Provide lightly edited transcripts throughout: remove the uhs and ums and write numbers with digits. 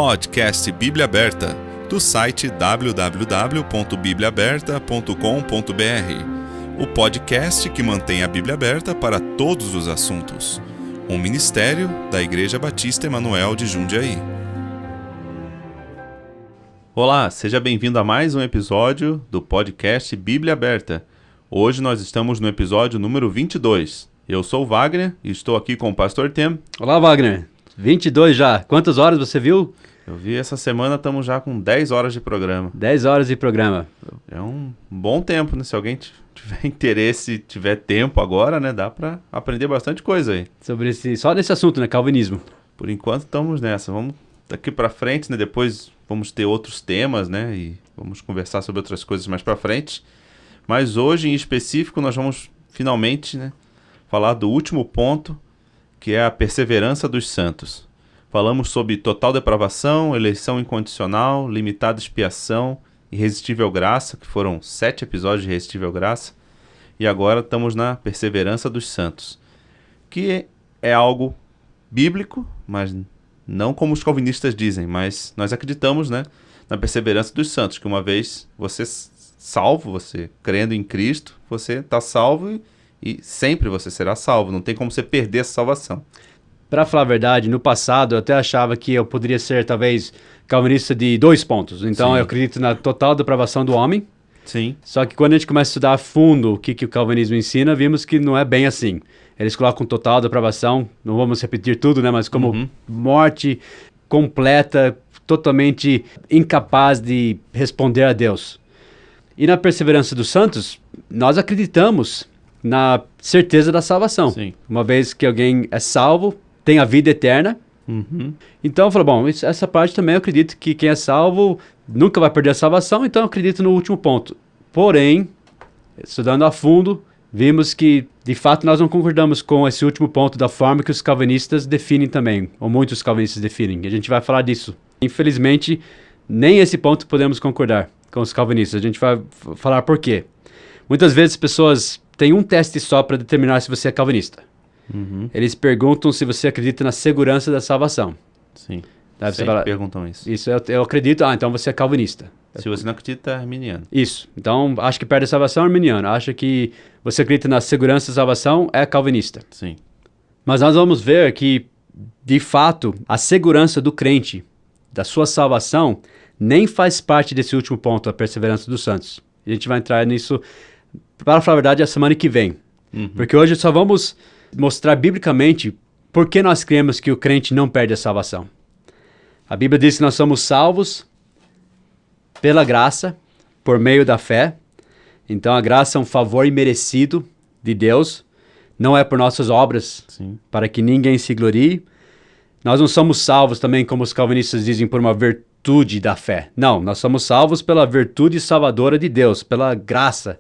Podcast Bíblia Aberta, do site www.bibliaaberta.com.br. O podcast que mantém a Bíblia aberta para todos os assuntos. Um ministério da Igreja Batista Emanuel de Jundiaí. Olá, seja bem-vindo a mais um episódio do podcast Bíblia Aberta. Hoje nós estamos no episódio número 22. Eu sou o Wagner e estou aqui com o Pastor Tem. Olá, Wagner. 22 já. Quantas horas você viu? Eu vi essa semana, estamos já com 10 horas de programa. 10 horas de programa. É um bom tempo, né? Se alguém tiver interesse, tiver tempo agora, né? Dá para aprender bastante coisa aí. Só nesse assunto, né? Calvinismo. Por enquanto estamos nessa. Vamos daqui para frente, né? Depois vamos ter outros temas, né? E vamos conversar sobre outras coisas mais para frente. Mas hoje, em específico, nós vamos finalmente, né, falar do último ponto, que é a perseverança dos santos. Falamos sobre total depravação, eleição incondicional, limitada expiação, irresistível graça, que foram 7 episódios de irresistível graça. E agora estamos na perseverança dos santos, que é algo bíblico, mas não como os calvinistas dizem, mas nós acreditamos, né, na perseverança dos santos, que uma vez você salvo, você crendo em Cristo, você está salvo e sempre você será salvo, não tem como você perder essa salvação. Para falar a verdade, no passado eu até achava que eu poderia ser talvez calvinista de 2 pontos. Então Sim. eu acredito na total depravação do homem. Sim. Só que quando a gente começa a estudar a fundo o que o calvinismo ensina, vimos que não é bem assim. Eles colocam total depravação, não vamos repetir tudo, né? Mas como morte completa, totalmente incapaz de responder a Deus. E na perseverança dos santos, nós acreditamos na certeza da salvação. Sim. Uma vez que alguém é salvo, tem a vida eterna. Então eu falo, bom, essa parte também eu acredito que quem é salvo nunca vai perder a salvação, então eu acredito no último ponto. Porém, estudando a fundo, vimos que de fato nós não concordamos com esse último ponto da forma que os calvinistas definem também, ou muitos calvinistas definem, e a gente vai falar disso. Infelizmente, nem esse ponto podemos concordar com os calvinistas, a gente vai falar por quê. Muitas vezes as pessoas têm um teste só para determinar se você é calvinista. Eles perguntam se você acredita na segurança da salvação. Sim, sempre perguntam isso. Isso, eu acredito, então você é calvinista. Se você não acredita, é arminiano. Isso, então acha que perde a salvação é arminiano, acha que você acredita na segurança da salvação é calvinista. Sim. Mas nós vamos ver que, de fato, a segurança do crente, da sua salvação, nem faz parte desse último ponto, a perseverança dos santos. A gente vai entrar nisso, para falar a verdade, a semana que vem. Porque hoje só vamos mostrar biblicamente por que nós cremos que o crente não perde a salvação. A Bíblia diz que nós somos salvos pela graça, por meio da fé. Então a graça é um favor imerecido de Deus, não é por nossas obras, Sim. para que ninguém se glorie. Nós não somos salvos também, como os calvinistas dizem, por uma virtude da fé. Não, nós somos salvos pela virtude salvadora de Deus, pela graça,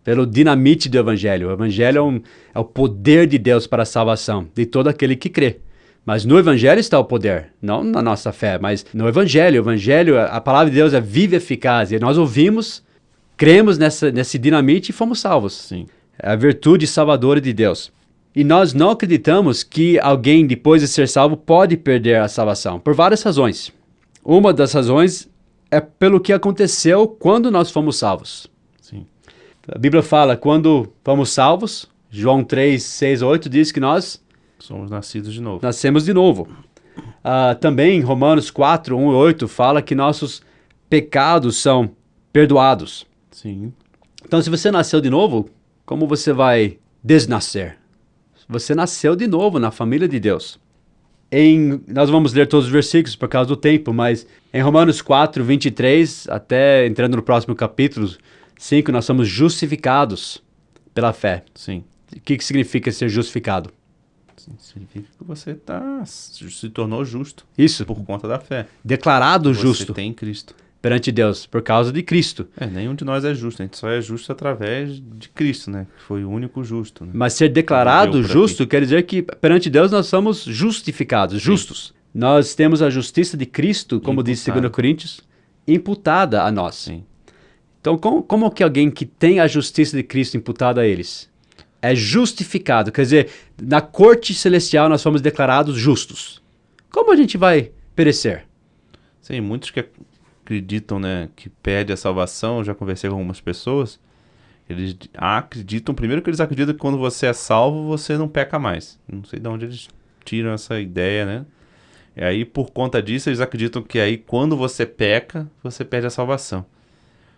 pelo dinamite do Evangelho. O Evangelho é o poder de Deus para a salvação de todo aquele que crê. Mas no Evangelho está o poder, não na nossa fé, mas no Evangelho. O Evangelho, a palavra de Deus é viva e eficaz. E nós ouvimos, cremos nesse dinamite e fomos salvos. Sim. É a virtude salvadora de Deus. E nós não acreditamos que alguém, depois de ser salvo, pode perder a salvação, por várias razões. Uma das razões é pelo que aconteceu quando nós fomos salvos. Sim. A Bíblia fala, quando fomos salvos, João 3, 6, 8, diz que nós somos nascidos de novo. nascemos de novo. Também Romanos 4, 1 e 8 fala que nossos pecados são perdoados. Sim. Então, se você nasceu de novo, como você vai desnascer? Você nasceu de novo na família de Deus. Nós vamos ler todos os versículos por causa do tempo, mas em Romanos 4, 23, até entrando no próximo capítulo 5, nós somos justificados pela fé. Sim. O que significa ser justificado? Significa que você se tornou justo. Isso. Por conta da fé. Declarado Você justo tem Cristo. perante Deus, por causa de Cristo. Nenhum de nós é justo. A gente só é justo através de Cristo, né? Que foi o único justo. Né? Mas ser declarado justo quer dizer que perante Deus nós somos justificados, justos. Nós temos a justiça de Cristo, como diz 2 Coríntios, imputada a nós. Sim. Então, como que alguém que tem a justiça de Cristo imputada a eles é justificado? Quer dizer, na corte celestial nós fomos declarados justos. Como a gente vai perecer? Sim, muitos que acreditam, né, que perde a salvação, eu já conversei com algumas pessoas, eles acreditam, primeiro que eles acreditam que quando você é salvo, você não peca mais. Não sei de onde eles tiram essa ideia, né? E aí, por conta disso, eles acreditam que aí, quando você peca, você perde a salvação.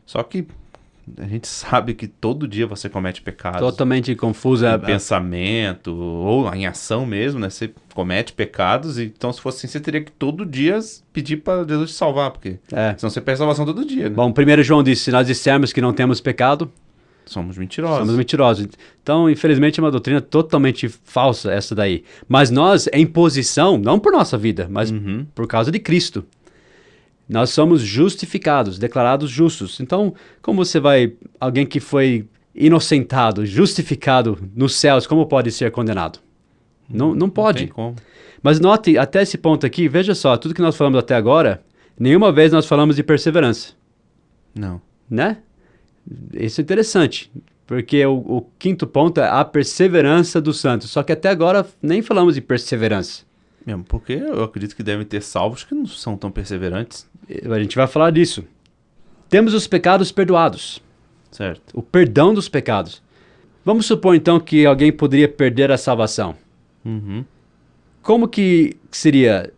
Só que a gente sabe que todo dia você comete pecados. Totalmente confusa. Em pensamento, ou em ação mesmo, né? Você comete pecados, então se fosse assim, você teria que todo dia pedir para Jesus te salvar, porque senão você perde a salvação todo dia, né? Bom, 1 João disse, se nós dissermos que não temos pecado, somos mentirosos. Somos mentirosos. Então, infelizmente, é uma doutrina totalmente falsa essa daí. Mas nós, em posição, não por nossa vida, mas por causa de Cristo, nós somos justificados, declarados justos. Então, como você vai... Alguém que foi inocentado, justificado nos céus, como pode ser condenado? Não pode. Não tem como. Mas note, até esse ponto aqui, veja só, tudo que nós falamos até agora, nenhuma vez nós falamos de perseverança. Não. Né? Isso é interessante, porque o quinto ponto é a perseverança dos santos. Só que até agora nem falamos de perseverança. Mesmo porque eu acredito que devem ter salvos que não são tão perseverantes. A gente vai falar disso. Temos os pecados perdoados. Certo. O perdão dos pecados. Vamos supor então que alguém poderia perder a salvação. Como que seria?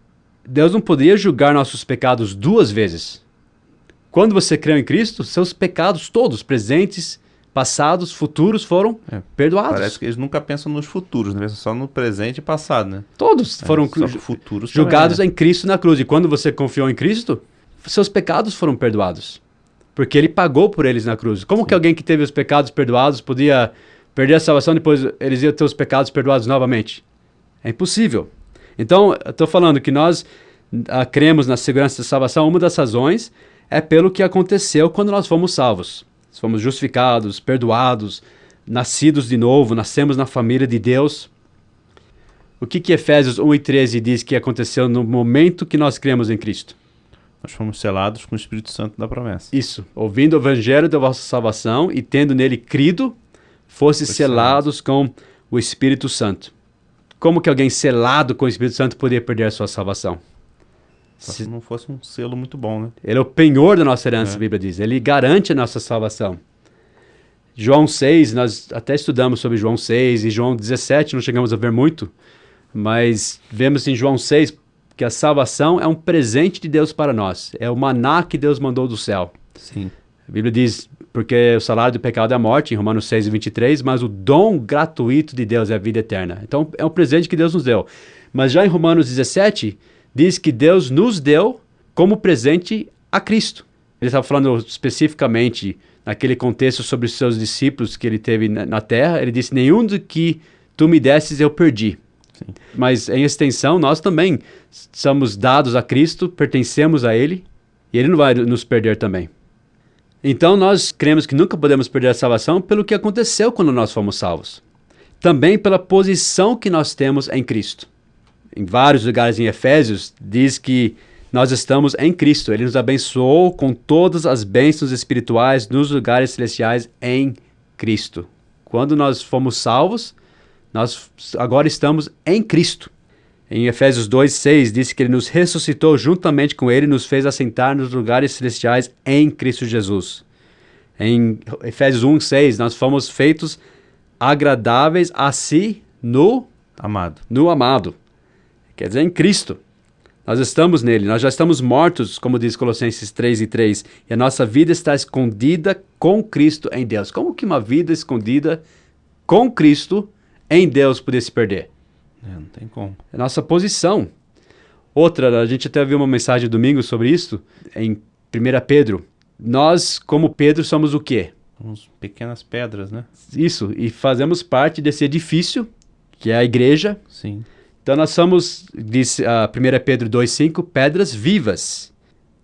Deus não poderia julgar nossos pecados duas vezes. Quando você creu em Cristo, seus pecados todos, presentes, passados, futuros, foram perdoados. Parece que eles nunca pensam nos futuros, né? Pensam só no presente e passado, né? Todos foram futuros julgados também, né? em Cristo na cruz. E quando você confiou em Cristo, seus pecados foram perdoados. Porque Ele pagou por eles na cruz. Como que alguém que teve os pecados perdoados podia perder a salvação e depois eles iam ter os pecados perdoados novamente? É impossível. Então, eu estou falando que nós cremos na segurança da salvação. Uma das razões é pelo que aconteceu quando nós fomos salvos. Fomos justificados, perdoados, nascidos de novo, nascemos na família de Deus. O que Efésios 1:13 diz que aconteceu no momento que nós cremos em Cristo? Nós fomos selados com o Espírito Santo da promessa. Isso. Ouvindo o evangelho da vossa salvação e tendo nele crido, fosse selados com o Espírito Santo. Como que alguém selado com o Espírito Santo poderia perder a sua salvação? Se não fosse um selo muito bom, né? Ele é o penhor da nossa herança, a Bíblia diz. Ele garante a nossa salvação. João 6, nós até estudamos sobre João 6 e João 17, não chegamos a ver muito, mas vemos em João 6 que a salvação é um presente de Deus para nós. É o maná que Deus mandou do céu. Sim. A Bíblia diz, porque o salário do pecado é a morte, em Romanos 6:23, mas o dom gratuito de Deus é a vida eterna. Então, é um presente que Deus nos deu. Mas já em Romanos 17... diz que Deus nos deu como presente a Cristo. Ele estava falando especificamente naquele contexto sobre os seus discípulos que ele teve na terra. Ele disse, nenhum do que tu me desses eu perdi. Sim. Mas em extensão, nós também somos dados a Cristo, pertencemos a Ele, e Ele não vai nos perder também. Então nós cremos que nunca podemos perder a salvação pelo que aconteceu quando nós fomos salvos. Também pela posição que nós temos em Cristo. Em vários lugares em Efésios, diz que nós estamos em Cristo. Ele nos abençoou com todas as bênçãos espirituais nos lugares celestiais em Cristo. Quando nós fomos salvos, nós agora estamos em Cristo. Em Efésios 2:6, diz que Ele nos ressuscitou juntamente com Ele e nos fez assentar nos lugares celestiais em Cristo Jesus. Em Efésios 1:6, nós fomos feitos agradáveis a si no amado. Quer dizer, em Cristo. Nós estamos nele, nós já estamos mortos, como diz Colossenses 3:3, e a nossa vida está escondida com Cristo em Deus. Como que uma vida escondida com Cristo em Deus poderia se perder? Não tem como. É a nossa posição. Outra, a gente até viu uma mensagem domingo sobre isso, em 1 Pedro. Nós, como Pedro, somos o quê? Somos pequenas pedras, né? Isso, e fazemos parte desse edifício, que é a igreja. Sim. Então nós somos, diz 1 Pedro 2:5, pedras vivas,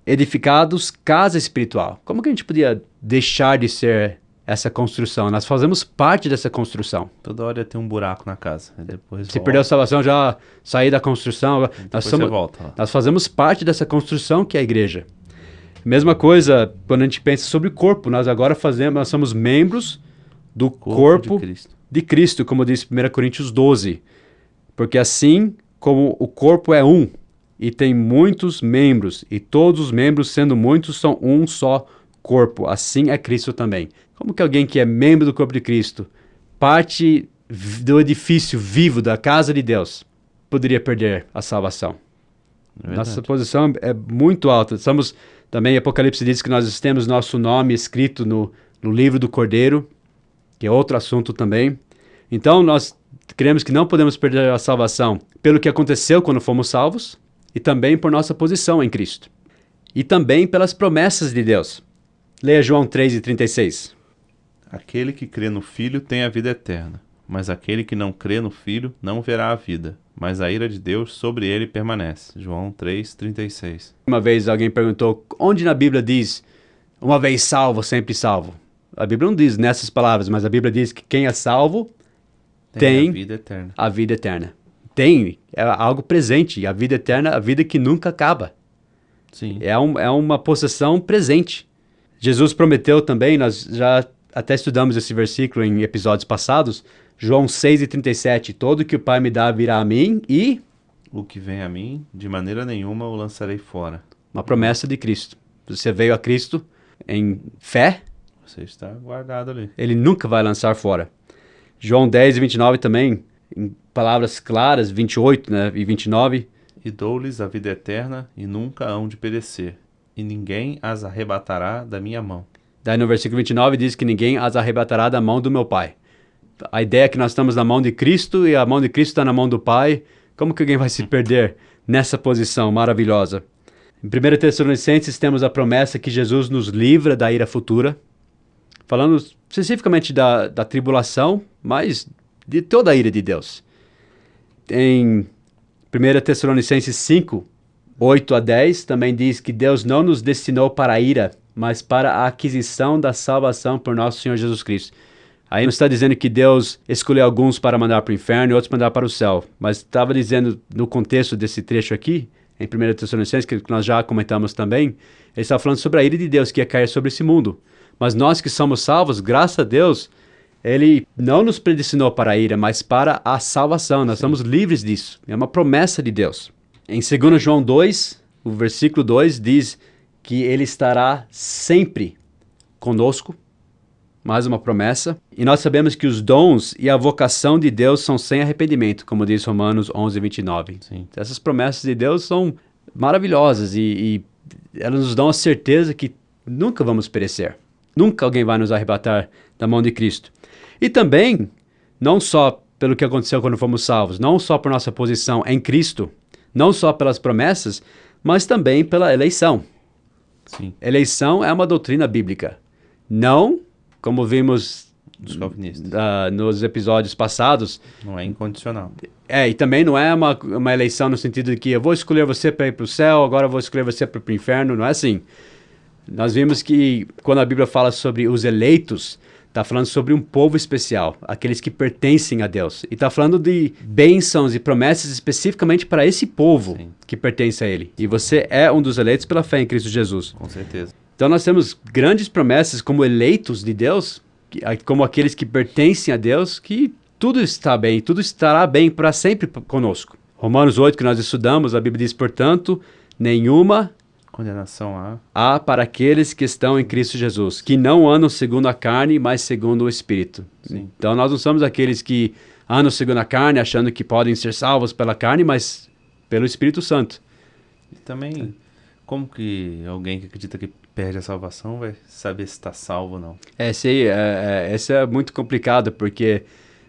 edificados casa espiritual. Como que a gente podia deixar de ser essa construção? Nós fazemos parte dessa construção. Toda hora ia ter um buraco na casa. Depois se perdeu a salvação, já sair da construção. Nós fazemos parte dessa construção que é a igreja. Mesma coisa quando a gente pensa sobre o corpo. Nós agora nós somos membros do corpo de Cristo, como diz 1 Coríntios 12. Porque assim como o corpo é um, e tem muitos membros, e todos os membros, sendo muitos, são um só corpo. Assim é Cristo também. Como que alguém que é membro do corpo de Cristo, parte do edifício vivo da casa de Deus, poderia perder a salvação? Nossa posição é muito alta. Também, Apocalipse diz que nós temos nosso nome escrito no livro do Cordeiro, que é outro assunto também. Então, nós cremos que não podemos perder a salvação pelo que aconteceu quando fomos salvos, e também por nossa posição em Cristo. E também pelas promessas de Deus. Leia João 3:36. Aquele que crê no Filho tem a vida eterna, mas aquele que não crê no Filho não verá a vida, mas a ira de Deus sobre ele permanece. João 3:36. Uma vez alguém perguntou, onde na Bíblia diz, uma vez salvo, sempre salvo? A Bíblia não diz nessas palavras, mas a Bíblia diz que quem é salvo tem a vida eterna. A vida eterna. É algo presente, a vida eterna, a vida que nunca acaba. Sim. É uma possessão presente. Jesus prometeu também, nós já até estudamos esse versículo em episódios passados, João 6:37, todo que o Pai me dá virá a mim e... O que vem a mim, de maneira nenhuma o lançarei fora. Uma promessa de Cristo. Você veio a Cristo em fé, você está guardado ali. Ele nunca vai lançar fora. João 10:29 também, em palavras claras, 28 e 29. E dou-lhes a vida eterna e nunca hão de perecer, e ninguém as arrebatará da minha mão. Daí no versículo 29 diz que ninguém as arrebatará da mão do meu Pai. A ideia é que nós estamos na mão de Cristo e a mão de Cristo está na mão do Pai. Como que alguém vai se perder nessa posição maravilhosa? Em 1 Tessalonicenses temos a promessa que Jesus nos livra da ira futura. Falando especificamente da tribulação, mas de toda a ira de Deus. Em 1 Tessalonicenses 5:8-10 também diz que Deus não nos destinou para a ira, mas para a aquisição da salvação por nosso Senhor Jesus Cristo. Aí não está dizendo que Deus escolheu alguns para mandar para o inferno e outros mandar para o céu, mas estava dizendo no contexto desse trecho aqui, em 1 Tessalonicenses, que nós já comentamos também, ele está falando sobre a ira de Deus que ia cair sobre esse mundo. Mas nós que somos salvos, graças a Deus, Ele não nos predestinou para a ira, mas para a salvação. Nós somos livres disso. É uma promessa de Deus. Em 2 João 2, o versículo 2 diz que Ele estará sempre conosco. Mais uma promessa. E nós sabemos que os dons e a vocação de Deus são sem arrependimento, como diz Romanos 11:29. Sim. Essas promessas de Deus são maravilhosas e elas nos dão a certeza que nunca vamos perecer. Nunca alguém vai nos arrebatar da mão de Cristo. E também, não só pelo que aconteceu quando fomos salvos, não só por nossa posição em Cristo, não só pelas promessas, mas também pela eleição. Sim. Eleição é uma doutrina bíblica. Não, como vimos dos calvinistas. Nos episódios passados. Não é incondicional. E também não é uma eleição no sentido de que eu vou escolher você para ir para o céu, agora eu vou escolher você para o inferno. Não é assim. Nós vimos que quando a Bíblia fala sobre os eleitos, está falando sobre um povo especial, aqueles que pertencem a Deus. E está falando de bênçãos e promessas especificamente para esse povo. Sim. Que pertence a Ele. E você é um dos eleitos pela fé em Cristo Jesus. Com certeza. Então nós temos grandes promessas como eleitos de Deus, como aqueles que pertencem a Deus, que tudo está bem, tudo estará bem para sempre conosco. Romanos 8, que nós estudamos, a Bíblia diz, portanto, nenhuma condenação há para aqueles que estão em Cristo Jesus, que não andam segundo a carne, mas segundo o Espírito. Sim. Então nós não somos aqueles que andam segundo a carne, achando que podem ser salvos pela carne, mas pelo Espírito Santo. E também, como que alguém que acredita que perde a salvação vai saber se está salvo ou não? Esse é muito complicado, porque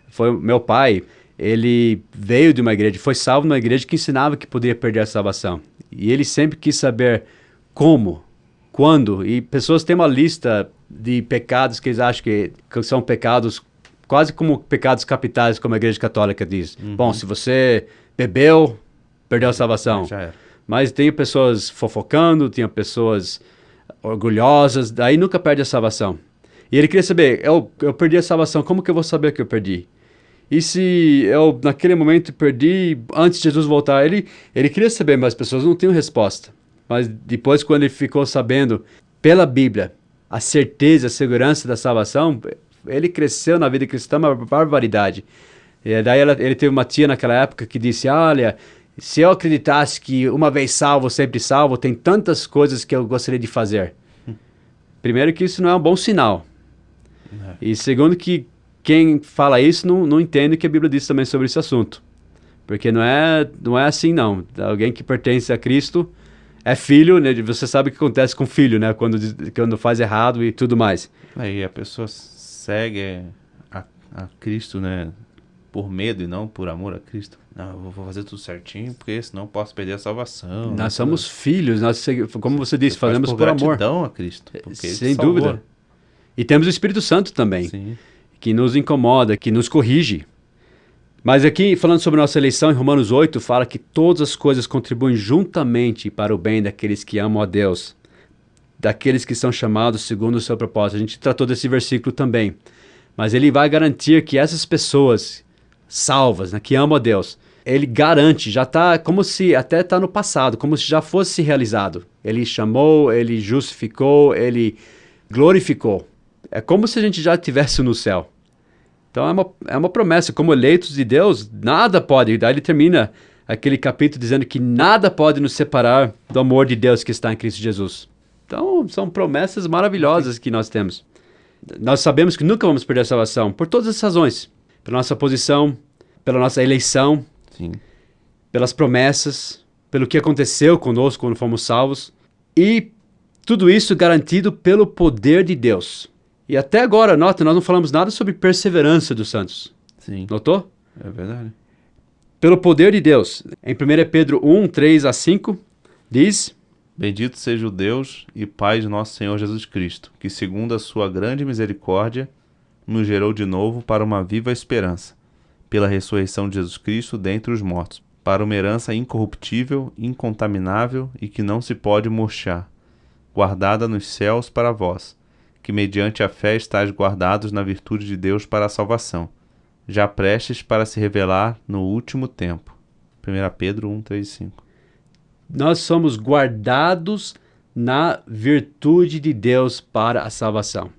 foi meu pai, ele veio de uma igreja, foi salvo numa igreja que ensinava que poderia perder a salvação. E ele sempre quis saber como, quando, e pessoas têm uma lista de pecados que eles acham que são pecados quase como pecados capitais, como a Igreja Católica diz. Uhum. Bom, se você bebeu, perdeu a salvação. Já era. Mas tem pessoas fofocando, tinha pessoas orgulhosas, daí nunca perde a salvação. E ele queria saber, eu perdi a salvação, como que eu vou saber que eu perdi? E se eu, naquele momento, perdi antes de Jesus voltar? Ele queria saber, mas as pessoas não tinham resposta. Mas depois, quando ele ficou sabendo, pela Bíblia, a certeza, a segurança da salvação, ele cresceu na vida cristã uma barbaridade. E daí ele teve uma tia naquela época que disse, olha, Se eu acreditasse que uma vez salvo, sempre salvo, tem tantas coisas que eu gostaria de fazer. Primeiro que isso não é um bom sinal. E segundo que quem fala isso não entende o que a Bíblia diz também sobre esse assunto. Porque não é assim, não. Alguém que pertence a Cristo é filho, né? Você sabe o que acontece com filho, né? Quando faz errado e tudo mais. Aí a pessoa segue a Cristo, né? Por medo e não por amor a Cristo. Não, eu vou fazer tudo certinho, porque senão eu posso perder a salvação. Nós somos filhos, como você disse, fazemos por amor. Gratidão a Cristo. Sem dúvida. E temos o Espírito Santo também, sim, que nos incomoda, que nos corrige. Mas aqui, falando sobre nossa eleição, em Romanos 8, fala que todas as coisas contribuem juntamente para o bem daqueles que amam a Deus, daqueles que são chamados segundo o seu propósito. A gente tratou desse versículo também. Mas ele vai garantir que essas pessoas salvas, né, que amam a Deus, ele garante, já está como se até está no passado, como se já fosse realizado. Ele chamou, ele justificou, ele glorificou. É como se a gente já estivesse no céu. Então é uma promessa, como eleitos de Deus, nada pode. Daí ele termina aquele capítulo dizendo que nada pode nos separar do amor de Deus que está em Cristo Jesus. Então são promessas maravilhosas que nós temos. Nós sabemos que nunca vamos perder a salvação, por todas as razões. Pela nossa posição, pela nossa eleição, sim, pelas promessas, pelo que aconteceu conosco quando fomos salvos. E tudo isso garantido pelo poder de Deus. E até agora, nota, nós não falamos nada sobre perseverança dos santos. sim. Notou? É verdade. Pelo poder de Deus. Em 1 Pedro 1, 3 a 5, diz: Bendito seja o Deus e Pai de nosso Senhor Jesus Cristo, que segundo a sua grande misericórdia, nos gerou de novo para uma viva esperança, pela ressurreição de Jesus Cristo dentre os mortos, para uma herança incorruptível, incontaminável e que não se pode murchar, guardada nos céus para vós, que mediante a fé estáis guardados na virtude de Deus para a salvação, já prestes para se revelar no último tempo. 1 Pedro 1, 3 e 5. Nós somos guardados na virtude de Deus para a salvação.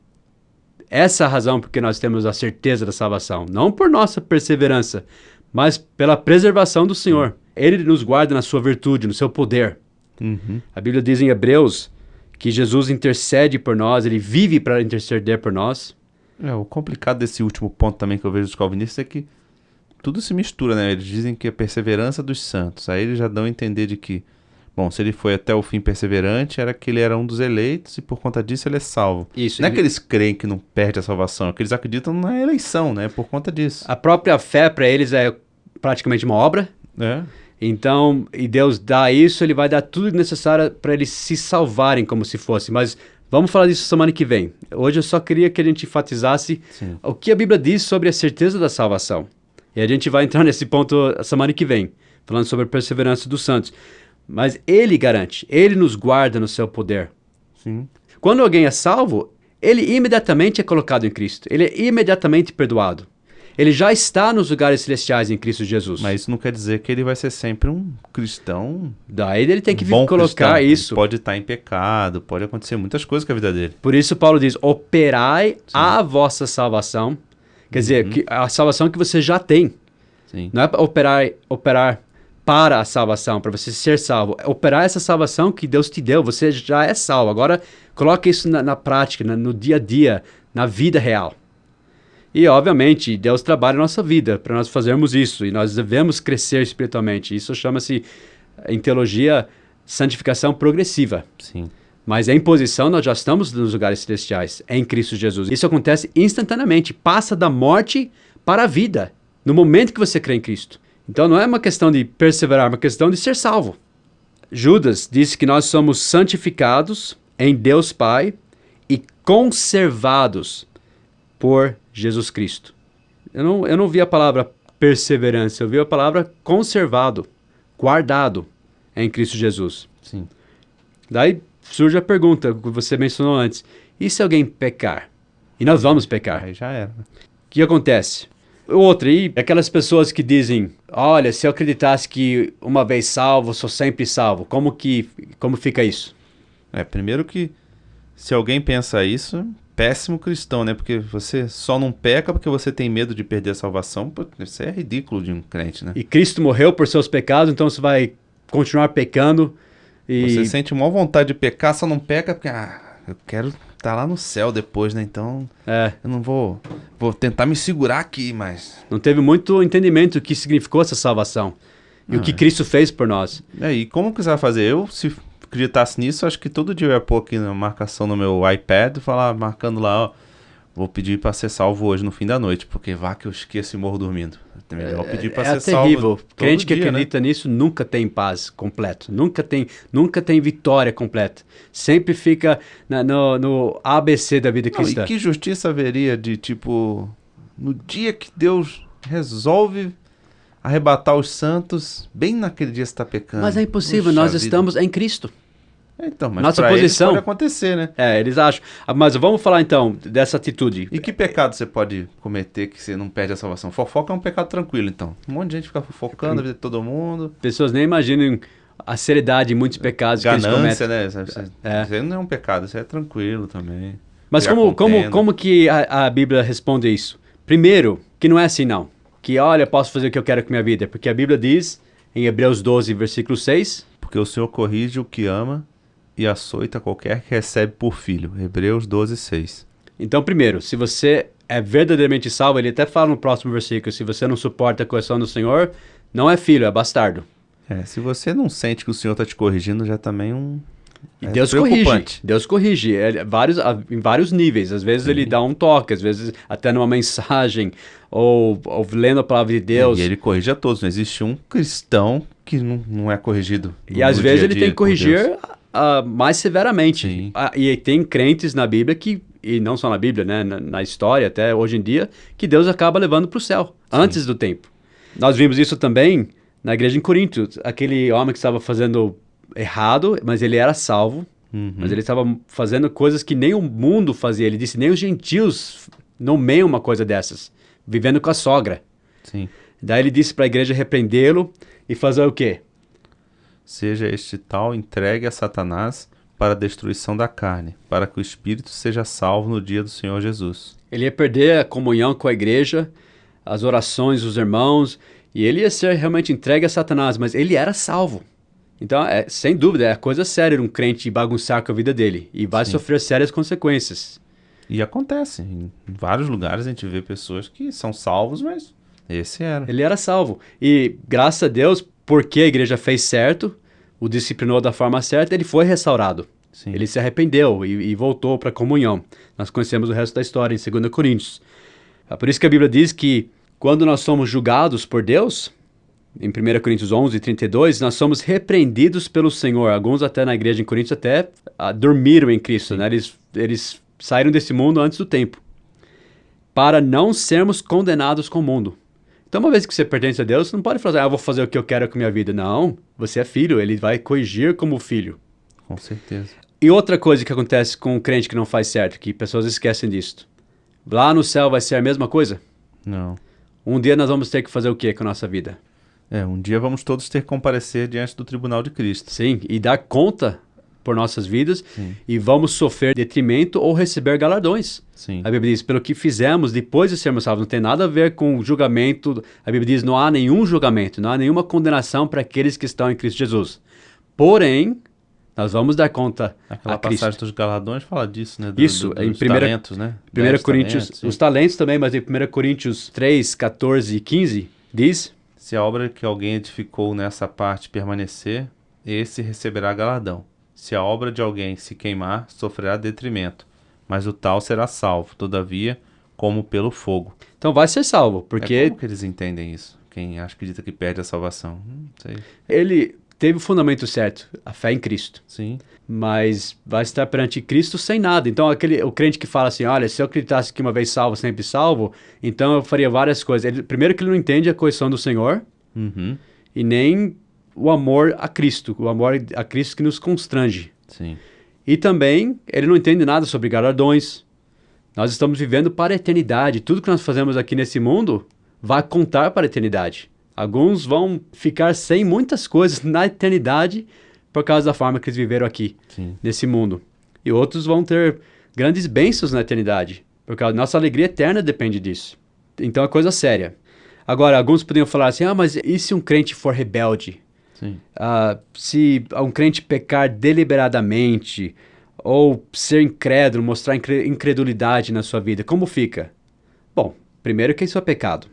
Essa é a razão porque nós temos a certeza da salvação. Não por nossa perseverança, mas pela preservação do Senhor. Ele nos guarda na sua virtude, no seu poder. Uhum. A Bíblia diz em Hebreus que Jesus intercede por nós, ele vive para interceder por nós. O complicado desse último ponto também que eu vejo dos calvinistas é que tudo se mistura, né? Eles dizem que a perseverança dos santos. Aí eles já dão a entender de que, bom, se ele foi até o fim perseverante, era que ele era um dos eleitos e por conta disso ele é salvo. Isso. Não é que eles creem que não perde a salvação, é que eles acreditam na eleição, né? Por conta disso. A própria fé para eles é praticamente uma obra. É. Então, e Deus dá isso, ele vai dar tudo necessário para eles se salvarem como se fosse. Mas vamos falar disso semana que vem. Hoje eu só queria que a gente enfatizasse o que a Bíblia diz sobre a certeza da salvação. E a gente vai entrar nesse ponto semana que vem, falando sobre a perseverança dos santos. Mas ele garante, ele nos guarda no seu poder. Sim. Quando alguém é salvo, ele imediatamente é colocado em Cristo. Ele é imediatamente perdoado. Ele já está nos lugares celestiais em Cristo Jesus. Mas isso não quer dizer que ele vai ser sempre um cristão. Daí ele tem que bom colocar cristão. isso. Ele pode estar em pecado, pode acontecer muitas coisas com a vida dele. Por isso Paulo diz, operai a vossa salvação. Quer dizer, a salvação que você já tem. Sim. Não é operar para a salvação, para você ser salvo. É operar essa salvação que Deus te deu, você já é salvo. Agora, coloque isso na prática, no dia a dia, na vida real. E, obviamente, Deus trabalha na nossa vida para nós fazermos isso. E nós devemos crescer espiritualmente. Isso chama-se, em teologia, santificação progressiva. Sim. Mas em posição, nós já estamos nos lugares celestiais, em Cristo Jesus. Isso acontece instantaneamente. Passa da morte para a vida, no momento que você crê em Cristo. Então, não é uma questão de perseverar, é uma questão de ser salvo. Judas disse que nós somos santificados em Deus Pai e conservados por Jesus Cristo. Eu não vi a palavra perseverança, eu vi a palavra conservado, guardado em Cristo Jesus. Sim. Daí surge a pergunta que você mencionou antes. E se alguém pecar? E nós vamos pecar. Aí já era. O que acontece? Outra, e aquelas pessoas que dizem, olha, se eu acreditasse que uma vez salvo, sou sempre salvo. Como fica isso? Primeiro que se alguém pensa isso, péssimo cristão, né? Porque você só não peca porque você tem medo de perder a salvação. Pô, isso é ridículo de um crente, né? E Cristo morreu por seus pecados, então você vai continuar pecando. E Você sente maior vontade de pecar, só não peca porque, eu quero estar lá no céu depois, né? Então, eu não vou tentar me segurar aqui, mas... não teve muito entendimento do que significou essa salvação. E o que Cristo fez por nós. E como que você vai fazer? Eu, se acreditasse nisso, acho que todo dia eu ia pôr aqui na marcação no meu iPad, falar, marcando lá, ó, vou pedir para ser salvo hoje no fim da noite, porque vá que eu esqueço e morro dormindo. É melhor pedir para ser salvo. É terrível. Crente que acredita nisso nunca tem paz completa. Nunca tem vitória completa. Sempre fica no ABC da vida cristã. E que justiça haveria de, tipo, no dia que Deus resolve arrebatar os santos, bem naquele dia você está pecando. Mas é impossível, nós estamos em Cristo. Então, mas nossa posição pode acontecer, né? Eles acham. Mas vamos falar então dessa atitude. E que pecado você pode cometer que você não perde a salvação? Fofoca é um pecado tranquilo, então. Um monte de gente fica fofocando a vida de todo mundo. Pessoas nem imaginam a seriedade de muitos pecados que eles cometem. Né? Isso não é um pecado, isso é tranquilo também. Mas como que a Bíblia responde isso? Primeiro, que não é assim não. Que, olha, eu posso fazer o que eu quero com minha vida. Porque a Bíblia diz, em Hebreus 12, versículo 6... Porque o Senhor corrige o que ama e açoita qualquer que recebe por filho. Hebreus 12, 6. Então, primeiro, se você é verdadeiramente salvo, ele até fala no próximo versículo, se você não suporta a correção do Senhor, não é filho, é bastardo. Se você não sente que o Senhor está te corrigindo, já também E Deus corrige em vários níveis. Às vezes ele dá um toque, às vezes até numa mensagem, ou lendo a palavra de Deus. E ele corrige a todos, não existe um cristão que não é corrigido. E às vezes ele tem que corrigir mais severamente. E tem crentes na Bíblia que, e não só na Bíblia, né, na história até hoje em dia, que Deus acaba levando para o céu, antes do tempo. Nós vimos isso também na igreja em Corinto. Aquele homem que estava fazendo errado, mas ele era salvo, mas ele estava fazendo coisas que nem o mundo fazia. Ele disse, nem os gentios nomeiam uma coisa dessas, vivendo com a sogra. Sim. Daí ele disse para a igreja repreendê-lo e fazer o quê? Seja este tal entregue a Satanás para a destruição da carne, para que o espírito seja salvo no dia do Senhor Jesus. Ele ia perder a comunhão com a igreja, as orações dos irmãos, e ele ia ser realmente entregue a Satanás, mas ele era salvo. Então, sem dúvida, é coisa séria um crente bagunçar com a vida dele, e vai sofrer sérias consequências. E acontece, em vários lugares a gente vê pessoas que são salvos, mas esse era. Ele era salvo, e graças a Deus, porque a igreja fez certo, o disciplinou da forma certa, ele foi restaurado. Sim. Ele se arrependeu e voltou para a comunhão. Nós conhecemos o resto da história em 2 Coríntios. É por isso que a Bíblia diz que quando nós somos julgados por Deus, em 1 Coríntios 11, 32, nós somos repreendidos pelo Senhor. Alguns até na igreja em Coríntios até dormiram em Cristo, né? Eles saíram desse mundo antes do tempo, para não sermos condenados com o mundo. Então, uma vez que você pertence a Deus, você não pode falar, eu vou fazer o que eu quero com a minha vida. Não, você é filho, ele vai corrigir como filho. Com certeza. E outra coisa que acontece com um crente que não faz certo, que pessoas esquecem disso. Lá no céu vai ser a mesma coisa? Não. Um dia nós vamos ter que fazer o que com a nossa vida? Um dia vamos todos ter que comparecer diante do tribunal de Cristo. Sim, e dar conta por nossas vidas. Sim. E vamos sofrer detrimento ou receber galardões. Sim. A Bíblia diz, pelo que fizemos depois de sermos salvos, não tem nada a ver com julgamento. A Bíblia diz, não há nenhum julgamento, não há nenhuma condenação para aqueles que estão em Cristo Jesus. Porém, nós vamos dar conta Aquela passagem dos galardões fala disso, né? Isso, em talentos, né? 1 Coríntios, os talentos também, mas em 1 Coríntios 3, 14 e 15, diz... Se a obra que alguém edificou nessa parte permanecer, esse receberá galardão. Se a obra de alguém se queimar, sofrerá detrimento, mas o tal será salvo, todavia, como pelo fogo. Então vai ser salvo, porque... Como que eles entendem isso? Quem acredita que perde a salvação? Não sei. Ele teve o fundamento certo, a fé em Cristo. Sim. Mas vai estar perante Cristo sem nada. Então o crente que fala assim, olha, se eu acreditasse que uma vez salvo, sempre salvo, então eu faria várias coisas. Primeiro que ele não entende a correção do Senhor, e nem o amor a Cristo, o amor a Cristo que nos constrange. Sim. E também ele não entende nada sobre galardões. Nós estamos vivendo para a eternidade. Tudo que nós fazemos aqui nesse mundo vai contar para a eternidade. Alguns vão ficar sem muitas coisas na eternidade por causa da forma que eles viveram aqui, nesse mundo. E outros vão ter grandes bênçãos na eternidade, porque a nossa alegria eterna depende disso. Então é coisa séria. Agora, alguns poderiam falar assim, mas e se um crente for rebelde? Sim. Se um crente pecar deliberadamente, ou ser incrédulo, mostrar incredulidade na sua vida, como fica? Bom, primeiro que isso é pecado.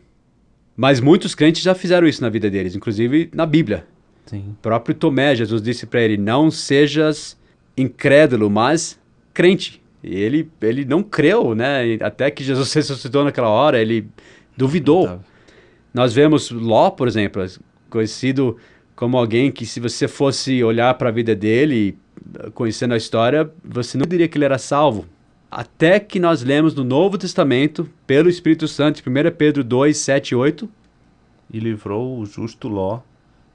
Mas muitos crentes já fizeram isso na vida deles, inclusive na Bíblia. Sim. O próprio Tomé, Jesus disse para ele, não sejas incrédulo, mas crente. E ele não creu, né? Até que Jesus ressuscitou naquela hora, ele duvidou. Nós vemos Ló, por exemplo, conhecido como alguém que, se você fosse olhar para a vida dele, conhecendo a história, você não diria que ele era salvo. Até que nós lemos no Novo Testamento, pelo Espírito Santo, 1 Pedro 2, 7 e 8. E livrou o justo Ló,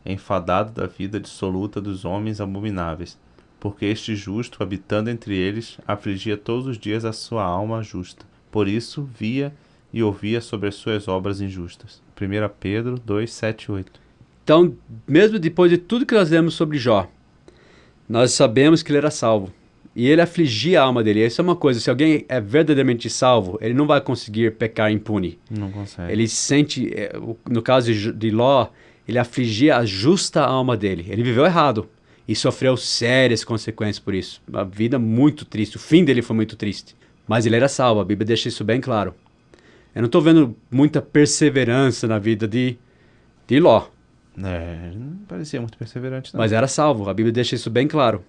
enfadado da vida dissoluta dos homens abomináveis, porque este justo, habitando entre eles, afligia todos os dias a sua alma justa. Por isso, via e ouvia sobre as suas obras injustas. 1 Pedro 2, 7 e 8. Então, mesmo depois de tudo que nós lemos sobre Jó, nós sabemos que ele era salvo. E ele afligia a alma dele. Isso é uma coisa, se alguém é verdadeiramente salvo, ele não vai conseguir pecar impune. Não consegue. Ele sente, no caso de Ló, ele afligia a justa alma dele. Ele viveu errado e sofreu sérias consequências por isso. Uma vida muito triste, o fim dele foi muito triste. Mas ele era salvo, a Bíblia deixa isso bem claro. Eu não estou vendo muita perseverança na vida de Ló. Não parecia muito perseverante, não. Mas era salvo, a Bíblia deixa isso bem claro.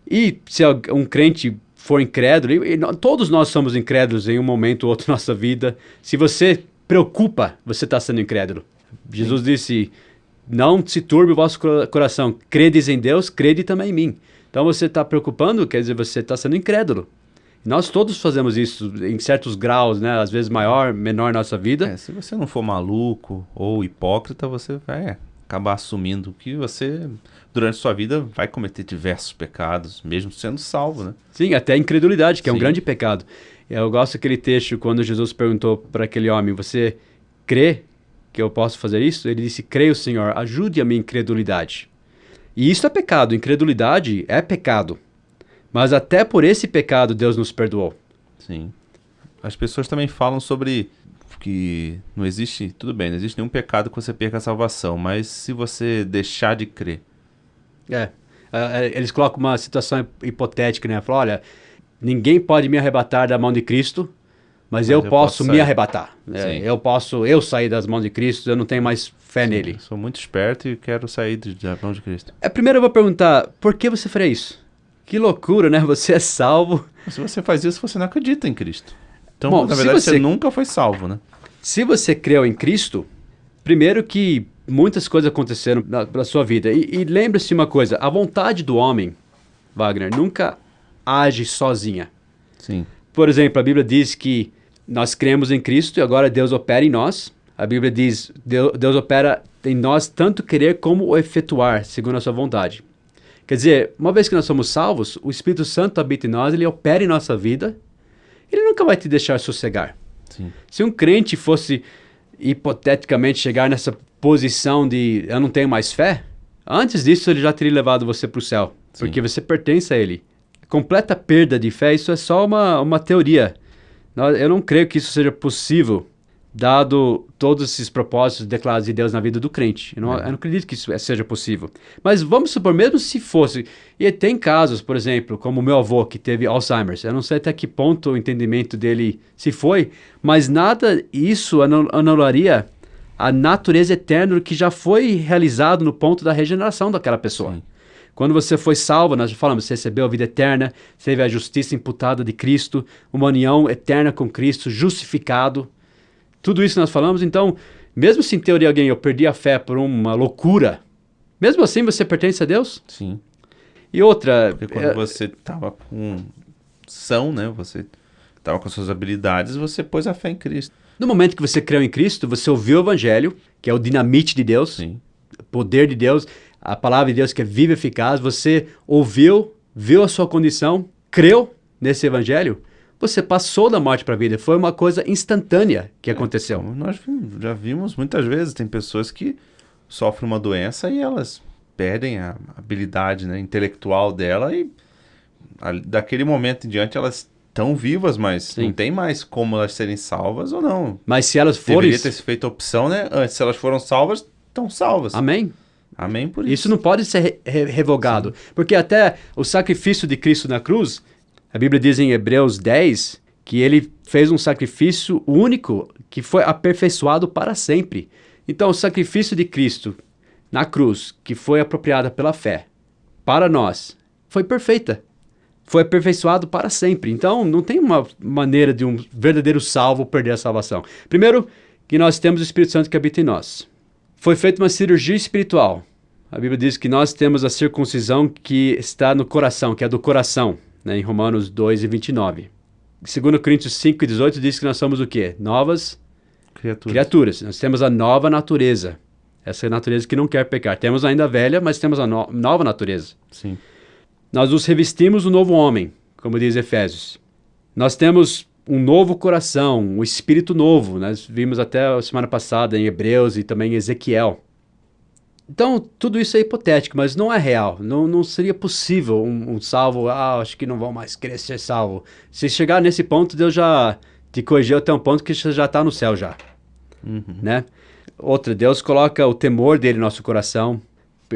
E se um crente for incrédulo, todos nós somos incrédulos em um momento ou outro da nossa vida. Se você preocupa, você está sendo incrédulo. Jesus disse, não se turbe o vosso coração. Credes em Deus, crede também em mim. Então você está preocupando, quer dizer, você está sendo incrédulo. Nós todos fazemos isso em certos graus, né? Às vezes maior, menor na nossa vida. Se você não for maluco ou hipócrita, você vai acabar assumindo que você, durante sua vida, vai cometer diversos pecados, mesmo sendo salvo, né? Sim, até a incredulidade, que é um grande pecado. Eu gosto daquele texto quando Jesus perguntou para aquele homem, você crê que eu posso fazer isso? Ele disse, creio, Senhor, ajude a minha incredulidade. E isso é pecado, incredulidade é pecado. Mas até por esse pecado Deus nos perdoou. Sim. As pessoas também falam sobre que não existe, tudo bem, não existe nenhum pecado que você perca a salvação, mas se você deixar de crer. Eles colocam uma situação hipotética, né? Falam, olha, ninguém pode me arrebatar da mão de Cristo, mas eu posso me arrebatar. Eu sair das mãos de Cristo, eu não tenho mais fé nele. Sou muito esperto e quero sair da mão de Cristo. Primeiro eu vou perguntar, por que você faria isso? Que loucura, né? Você é salvo. Se você faz isso, você não acredita em Cristo. Então, na verdade, você nunca foi salvo, né? Se você creu em Cristo, primeiro que muitas coisas aconteceram na sua vida. E lembre-se uma coisa, a vontade do homem, Wagner, nunca age sozinha. Sim. Por exemplo, a Bíblia diz que nós cremos em Cristo e agora Deus opera em nós. A Bíblia diz, Deus opera em nós tanto querer como efetuar, segundo a sua vontade. Quer dizer, uma vez que nós somos salvos, o Espírito Santo habita em nós, ele opera em nossa vida, ele nunca vai te deixar sossegar. Sim. Se um crente fosse, hipoteticamente, chegar nessa posição de eu não tenho mais fé, antes disso ele já teria levado você para o céu, porque você pertence a ele. Completa perda de fé, isso é só uma teoria. Eu não creio que isso seja possível, dado todos esses propósitos declarados de Deus na vida do crente. Eu não acredito que isso seja possível. Mas vamos supor, mesmo se fosse, e tem casos, por exemplo, como o meu avô, que teve Alzheimer's. Eu não sei até que ponto o entendimento dele se foi, mas nada isso anularia a natureza eterna que já foi realizado no ponto da regeneração daquela pessoa. Sim. Quando você foi salvo, nós já falamos, você recebeu a vida eterna, você teve a justiça imputada de Cristo, uma união eterna com Cristo, justificado. Tudo isso nós falamos, então, mesmo se em teoria eu perdi a fé por uma loucura, mesmo assim você pertence a Deus? Sim. E outra... Porque quando você estava né, você estava com suas habilidades, você pôs a fé em Cristo. No momento que você creu em Cristo, você ouviu o Evangelho, que é o dinamite de Deus, o poder de Deus, a palavra de Deus que é viva e eficaz, você ouviu, viu a sua condição, creu nesse Evangelho, você passou da morte para a vida. Foi uma coisa instantânea que aconteceu. Nós já vimos muitas vezes, tem pessoas que sofrem uma doença e elas perdem a habilidade, né, intelectual dela e daquele momento em diante elas estão vivas, mas Sim. não tem mais como elas serem salvas ou não. Mas se elas forem... Deveria ter feito a opção, né? Antes, se elas foram salvas, estão salvas. Amém? Amém por isso. Isso não pode ser revogado. Porque até o sacrifício de Cristo na cruz, a Bíblia diz em Hebreus 10 que ele fez um sacrifício único que foi aperfeiçoado para sempre. Então, o sacrifício de Cristo na cruz, que foi apropriada pela fé para nós, foi perfeita. Foi aperfeiçoado para sempre. Então, não tem uma maneira de um verdadeiro salvo perder a salvação. Primeiro, que nós temos o Espírito Santo que habita em nós. Foi feita uma cirurgia espiritual. A Bíblia diz que nós temos a circuncisão que está no coração, que é do coração, né, em Romanos 2:29. 2 Coríntios 5:18 diz que nós somos o quê? Novas criaturas. Nós temos a nova natureza. Essa é a natureza que não quer pecar. Temos ainda a velha, mas temos a nova natureza. Sim. Nós nos revestimos do novo homem, como diz Efésios. Nós temos um novo coração, um espírito novo. Nós vimos até a semana passada em Hebreus e também em Ezequiel. Então, tudo isso é hipotético, mas não é real. Não seria possível um salvo, acho que não vão mais querer ser salvo. Se chegar nesse ponto, Deus já te corrigiu até um ponto que você já está no céu já. Né? Outra, Deus coloca o temor dele no nosso coração,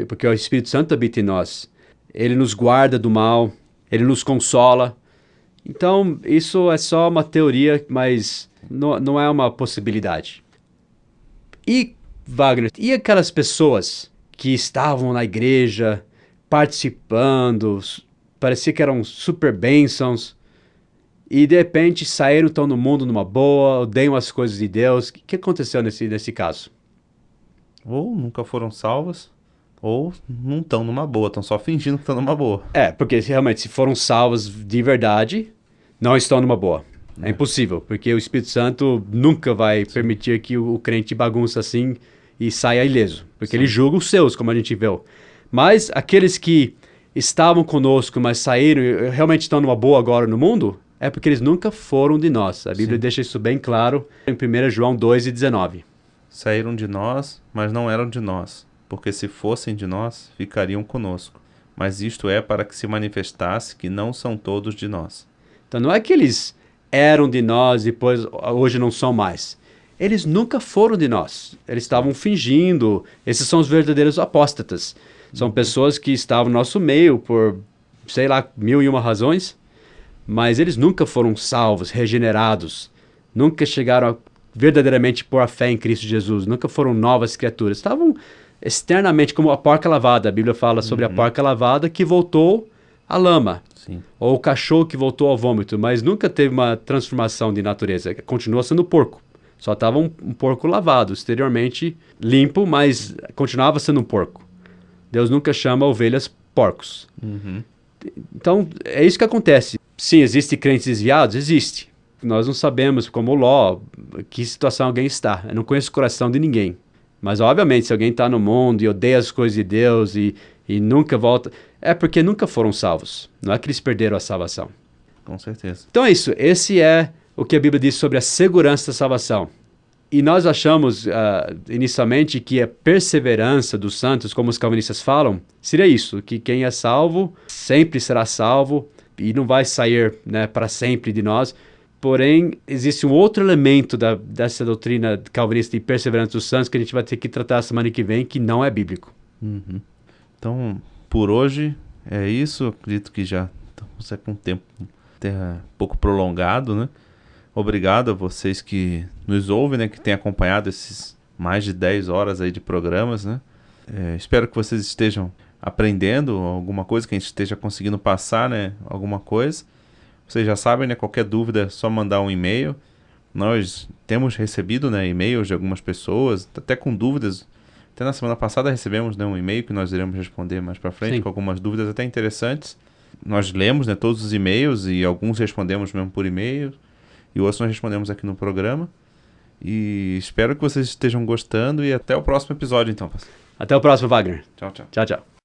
porque o Espírito Santo habita em nós. Ele nos guarda do mal, ele nos consola. Então, isso é só uma teoria, mas não é uma possibilidade. E, Wagner, e aquelas pessoas que estavam na igreja, participando, parecia que eram super bênçãos, e de repente saíram, estão no mundo numa boa, odeiam as coisas de Deus. O que aconteceu nesse caso? Ou nunca foram salvas, ou não estão numa boa, estão só fingindo que estão numa boa. Porque realmente, se foram salvos de verdade, não estão numa boa. É impossível, porque o Espírito Santo nunca vai permitir que o crente bagunça assim e saia ileso, porque ele julga os seus, como a gente viu. Mas aqueles que estavam conosco, mas saíram e realmente estão numa boa agora no mundo, é porque eles nunca foram de nós. A Bíblia deixa isso bem claro em 1 João 2:19. Saíram de nós, mas não eram de nós, porque se fossem de nós, ficariam conosco. Mas isto é para que se manifestasse que não são todos de nós. Então não é que eles eram de nós e depois hoje não são mais. Eles nunca foram de nós. Eles estavam fingindo. Esses são os verdadeiros apóstatas. São pessoas que estavam no nosso meio por, sei lá, 1001 razões, mas eles nunca foram salvos, regenerados. Nunca chegaram a verdadeiramente pôr a fé em Cristo Jesus. Nunca foram novas criaturas. Estavam externamente como a porca lavada. A Bíblia fala sobre a porca lavada que voltou à lama. Sim. Ou o cachorro que voltou ao vômito, mas nunca teve uma transformação de natureza. Continua sendo porco. Só estava um porco lavado, exteriormente limpo, mas continuava sendo um porco. Deus nunca chama ovelhas porcos. Então, é isso que acontece. Sim, existe crentes desviados? Existe. Nós não sabemos, como Ló, que situação alguém está. Eu não conheço o coração de ninguém. Mas, obviamente, se alguém está no mundo e odeia as coisas de Deus e nunca volta, é porque nunca foram salvos. Não é que eles perderam a salvação. Com certeza. Então é isso. Esse é o que a Bíblia diz sobre a segurança da salvação. E nós achamos, inicialmente, que a perseverança dos santos, como os calvinistas falam, seria isso, que quem é salvo sempre será salvo e não vai sair, né, para sempre de nós. Porém, existe um outro elemento dessa doutrina calvinista de perseverança dos santos que a gente vai ter que tratar semana que vem, que não é bíblico. Então, por hoje, é isso. Acredito que já estamos com um tempo até um pouco prolongado, né? Obrigado a vocês que nos ouvem, né? Que têm acompanhado esses mais de 10 horas aí de programas, né? Espero que vocês estejam aprendendo alguma coisa, que a gente esteja conseguindo passar, né? Alguma coisa. Vocês já sabem, né? Qualquer dúvida é só mandar um e-mail. Nós temos recebido, né, e-mails de algumas pessoas, até com dúvidas. Até na semana passada recebemos, né, um e-mail que nós iremos responder mais para frente, com algumas dúvidas até interessantes. Nós lemos, né, todos os e-mails e alguns respondemos mesmo por e-mail e outros nós respondemos aqui no programa. E espero que vocês estejam gostando e até o próximo episódio, então. Até o próximo, Wagner. Tchau, tchau. Tchau, tchau.